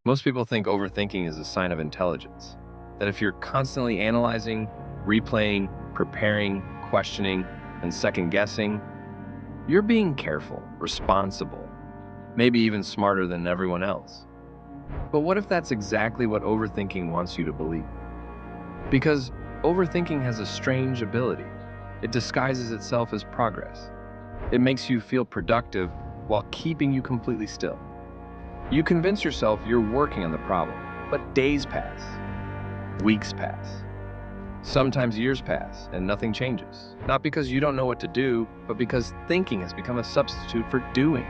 Most people think overthinking is a sign of intelligence. That if you're constantly analyzing, replaying, preparing, questioning, and second guessing, you're being careful, responsible, maybe even smarter than everyone else. But what if that's exactly what overthinking wants you to believe? Because overthinking has a strange ability. It disguises itself as progress. It makes you feel productive while keeping you completely still. You convince yourself you're working on the problem, but days pass, weeks pass, sometimes years pass, and nothing changes. Not because you don't know what to do, but because thinking has become a substitute for doing.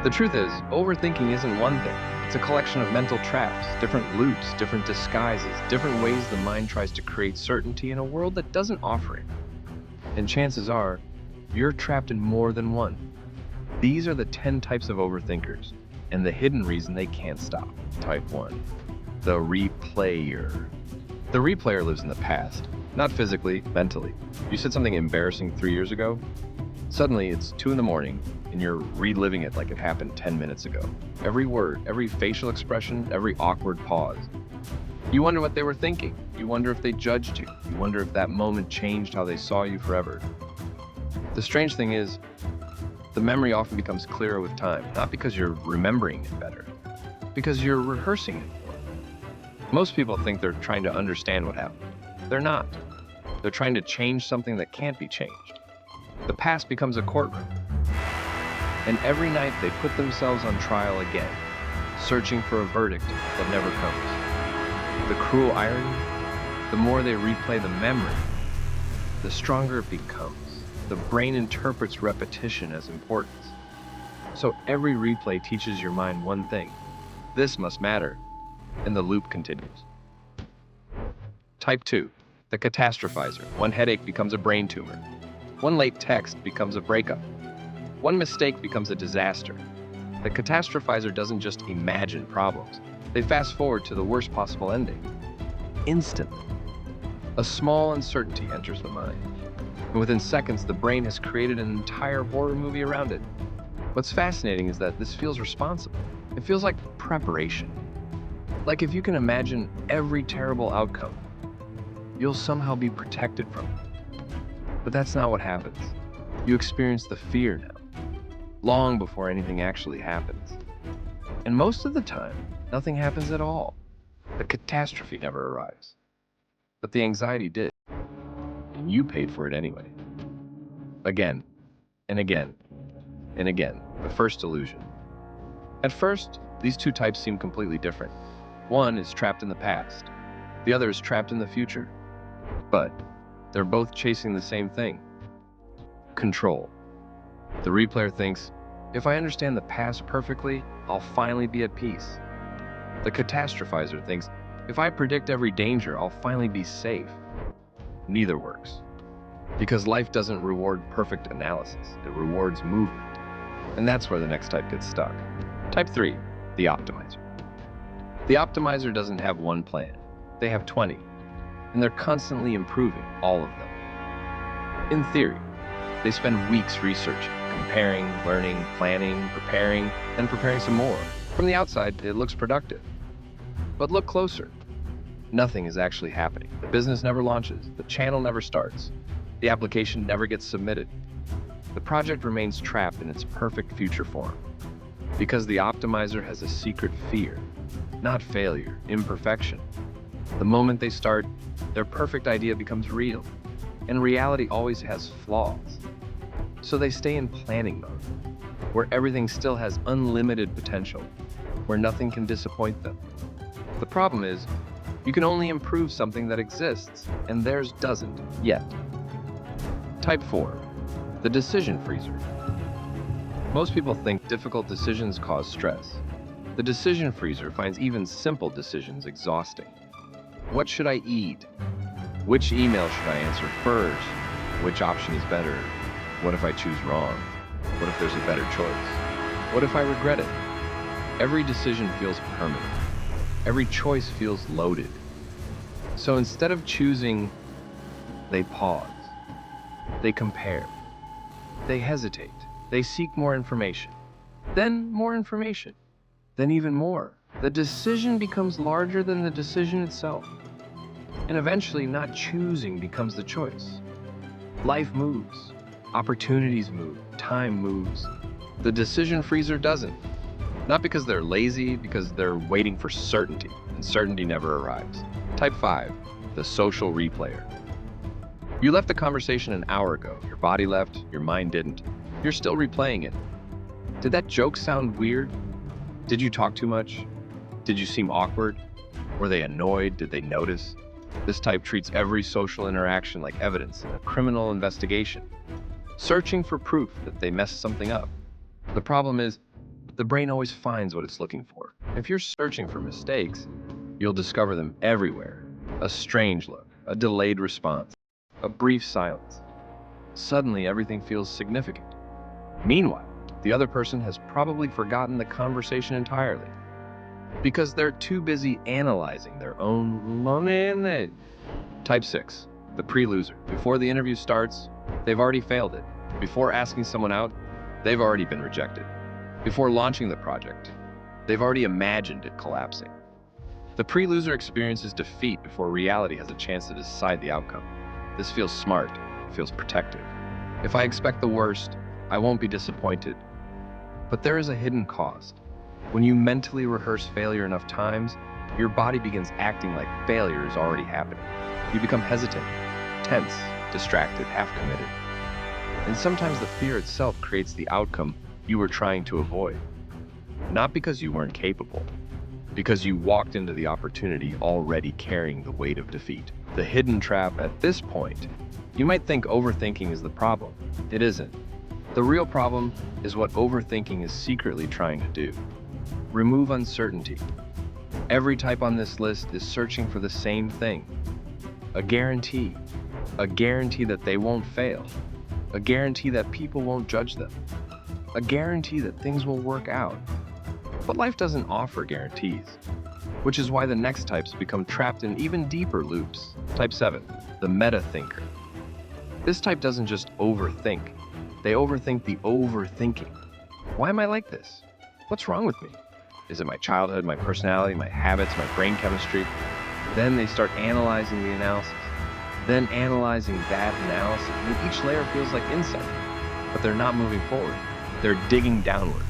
The truth is, overthinking isn't one thing. It's a collection of mental traps, different loops, different disguises, different ways the mind tries to create certainty in a world that doesn't offer it. And chances are, you're trapped in more than one. These are the 10 types of overthinkers, and the hidden reason they can't stop. Type 1. The replayer. The replayer lives in the past, not physically, mentally. You said something embarrassing 3 years ago. Suddenly, it's 2 in the morning, and you're reliving it like it happened 10 minutes ago. Every word, every facial expression, every awkward pause. You wonder what they were thinking. You wonder if they judged you. You wonder if that moment changed how they saw you forever. The strange thing is, the memory often becomes clearer with time, not because you're remembering it better, because you're rehearsing it more. Most people think they're trying to understand what happened. They're not. They're trying to change something that can't be changed. The past becomes a courtroom. And every night they put themselves on trial again, searching for a verdict that never comes. The cruel irony, the more they replay the memory, the stronger it becomes. The brain interprets repetition as importance. So every replay teaches your mind one thing: this must matter, and the loop continues. Type 2, the catastrophizer. One headache becomes a brain tumor. One late text becomes a breakup. One mistake becomes a disaster. The catastrophizer doesn't just imagine problems. They fast forward to the worst possible ending. Instantly. A small uncertainty enters the mind. And within seconds, the brain has created an entire horror movie around it. What's fascinating is that this feels responsible. It feels like preparation. Like if you can imagine every terrible outcome, you'll somehow be protected from it. But that's not what happens. You experience the fear now, long before anything actually happens. And most of the time, nothing happens at all. The catastrophe never arrives. But the anxiety did. And you paid for it anyway. Again, and again, and again. The first illusion. At first, these two types seem completely different. One is trapped in the past. The other is trapped in the future. But they're both chasing the same thing: control. The replayer thinks, if I understand the past perfectly, I'll finally be at peace. The catastrophizer thinks, if I predict every danger, I'll finally be safe. Neither works. Because life doesn't reward perfect analysis, it rewards movement. And that's where the next type gets stuck. Type 3, the optimizer. The optimizer doesn't have one plan. They have 20. And they're constantly improving all of them. In theory, they spend weeks researching, comparing, learning, planning, preparing, and preparing some more. From the outside, it looks productive. But look closer. Nothing is actually happening. The business never launches. The channel never starts. The application never gets submitted. The project remains trapped in its perfect future form. Because the optimizer has a secret fear, not failure, imperfection. The moment they start, their perfect idea becomes real. And reality always has flaws. So they stay in planning mode, where everything still has unlimited potential, where nothing can disappoint them. The problem is, you can only improve something that exists, and theirs doesn't yet. Type 4, the decision freezer. Most people think difficult decisions cause stress. The decision freezer finds even simple decisions exhausting. What should I eat? Which email should I answer first? Which option is better? What if I choose wrong? What if there's a better choice? What if I regret it? Every decision feels permanent. Every choice feels loaded. So instead of choosing, they pause. They compare. They hesitate. They seek more information. Then more information. Then even more. the decision becomes larger than the decision itself. And eventually, not choosing becomes the choice. Life moves, opportunities move, time moves. The decision freezer doesn't. Not because they're lazy, because they're waiting for certainty, and certainty never arrives. Type 5, the social replayer. You left the conversation an hour ago. Your body left, your mind didn't. You're still replaying it. Did that joke sound weird? Did you talk too much? Did you seem awkward? Were they annoyed? Did they notice? This type treats every social interaction like evidence in a criminal investigation, searching for proof that they messed something up. The problem is, the brain always finds what it's looking for. If you're searching for mistakes, you'll discover them everywhere. A strange look, a delayed response, a brief silence. Suddenly, everything feels significant. Meanwhile, the other person has probably forgotten the conversation entirely because they're too busy analyzing their own moment. Type 6, the pre-loser. Before the interview starts, they've already failed it. Before asking someone out, they've already been rejected. Before launching the project, they've already imagined it collapsing. The pre-loser experiences defeat before reality has a chance to decide the outcome. This feels smart, it feels protective. If I expect the worst, I won't be disappointed. But there is a hidden cost. When you mentally rehearse failure enough times, your body begins acting like failure is already happening. You become hesitant, tense, distracted, half-committed. And sometimes the fear itself creates the outcome you were trying to avoid. Not because you weren't capable, because you walked into the opportunity already carrying the weight of defeat. The hidden trap at this point, you might think overthinking is the problem. It isn't. The real problem is what overthinking is secretly trying to do. Remove uncertainty. Every type on this list is searching for the same thing. A guarantee that they won't fail, a guarantee that people won't judge them, a guarantee that things will work out. But life doesn't offer guarantees, which is why the next types become trapped in even deeper loops. Type 7, the meta-thinker. This type doesn't just overthink, they overthink the overthinking. Why am I like this? What's wrong with me? Is it my childhood, my personality, my habits, my brain chemistry? Then they start analyzing the analysis, then analyzing that analysis, and each layer feels like insight, but they're not moving forward. They're digging downward.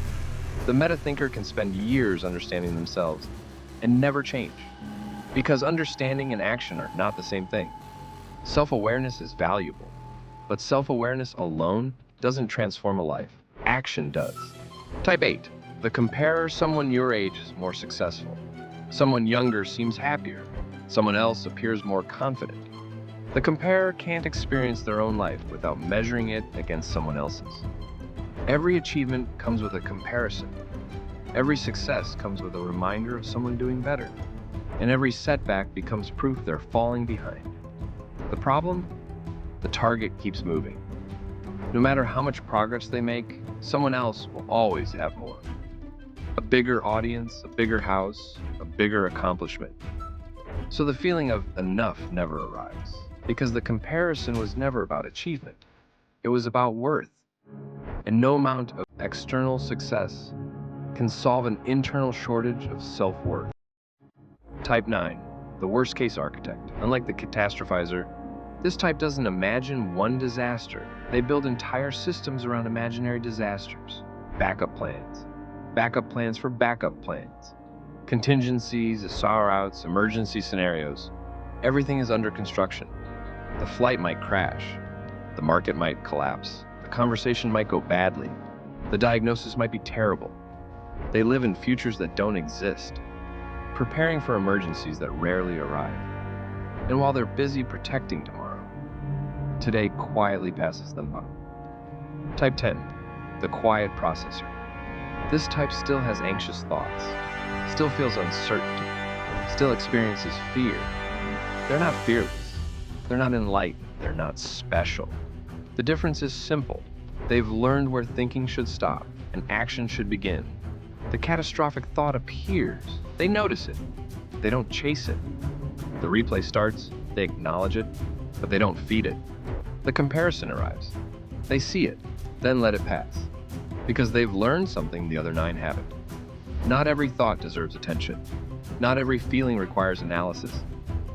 The meta-thinker can spend years understanding themselves and never change, because understanding and action are not the same thing. Self-awareness is valuable, but self-awareness alone doesn't transform a life. Action does. Type 8, the comparer. Someone your age is more successful. Someone younger seems happier. Someone else appears more confident. The comparer can't experience their own life without measuring it against someone else's. Every achievement comes with a comparison. Every success comes with a reminder of someone doing better. And every setback becomes proof they're falling behind. The problem? The target keeps moving. No matter how much progress they make, someone else will always have more. A bigger audience, a bigger house, a bigger accomplishment. So the feeling of enough never arrives, because the comparison was never about achievement. It was about worth. And no amount of external success can solve an internal shortage of self-worth. Type 9, the worst-case architect. Unlike the catastrophizer, this type doesn't imagine one disaster. They build entire systems around imaginary disasters. Backup plans for backup plans. Contingencies, SAR-outs, emergency scenarios. Everything is under construction. The flight might crash. The market might collapse. The conversation might go badly. The diagnosis might be terrible. They live in futures that don't exist, preparing for emergencies that rarely arrive. And while they're busy protecting tomorrow, today quietly passes them by. Type 10, the quiet processor. This type still has anxious thoughts, still feels uncertainty, still experiences fear. They're not fearless, they're not enlightened, they're not special. The difference is simple. They've learned where thinking should stop and action should begin. The catastrophic thought appears. They notice it. They don't chase it. The replay starts, they acknowledge it, but they don't feed it. The comparison arrives. They see it, then let it pass, because they've learned something the other 9 haven't. Not every thought deserves attention. Not every feeling requires analysis.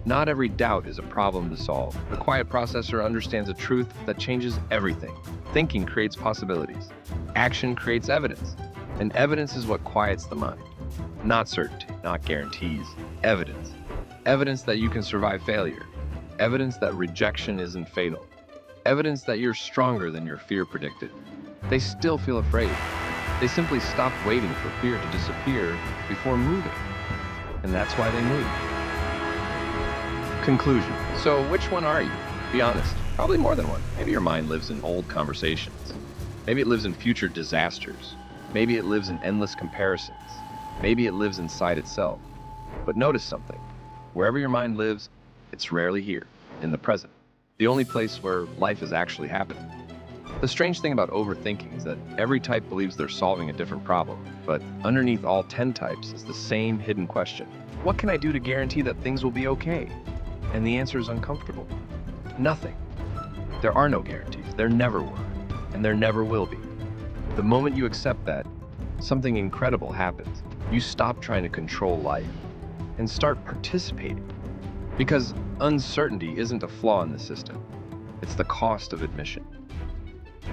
Not every doubt is a problem to solve. The quiet processor understands a truth that changes everything. Thinking creates possibilities. Action creates evidence. And evidence is what quiets the mind. Not certainty, not guarantees. Evidence. Evidence that you can survive failure. Evidence that rejection isn't fatal. Evidence that you're stronger than your fear predicted. They still feel afraid. They simply stopped waiting for fear to disappear before moving. And that's why they move. Conclusion. So which one are you? Be honest. Probably more than one. Maybe your mind lives in old conversations. Maybe it lives in future disasters. Maybe it lives in endless comparisons. Maybe it lives inside itself. But notice something. Wherever your mind lives, it's rarely here, in the present. The only place where life is actually happening. The strange thing about overthinking is that every type believes they're solving a different problem, but underneath all 10 types is the same hidden question. What can I do to guarantee that things will be okay? And the answer is uncomfortable. Nothing. There are no guarantees. There never were, and there never will be. The moment you accept that, something incredible happens. You stop trying to control life and start participating. Because uncertainty isn't a flaw in the system. It's the cost of admission.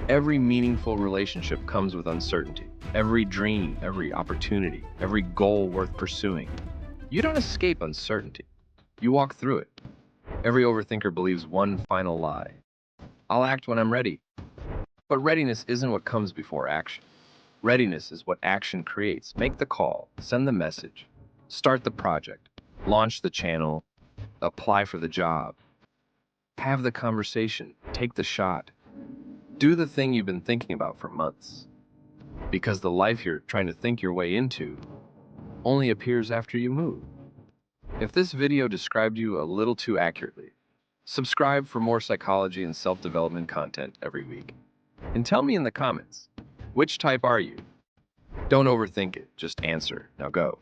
Every meaningful relationship comes with uncertainty. Every dream, every opportunity, every goal worth pursuing. You don't escape uncertainty. You walk through it. Every overthinker believes one final lie. I'll act when I'm ready. But readiness isn't what comes before action. Readiness is what action creates. Make the call, send the message, start the project, launch the channel, apply for the job, have the conversation, take the shot. Do the thing you've been thinking about for months. Because the life you're trying to think your way into only appears after you move. If this video described you a little too accurately, subscribe for more psychology and self-development content every week. And tell me in the comments, which type are you? Don't overthink it, just answer. Now go.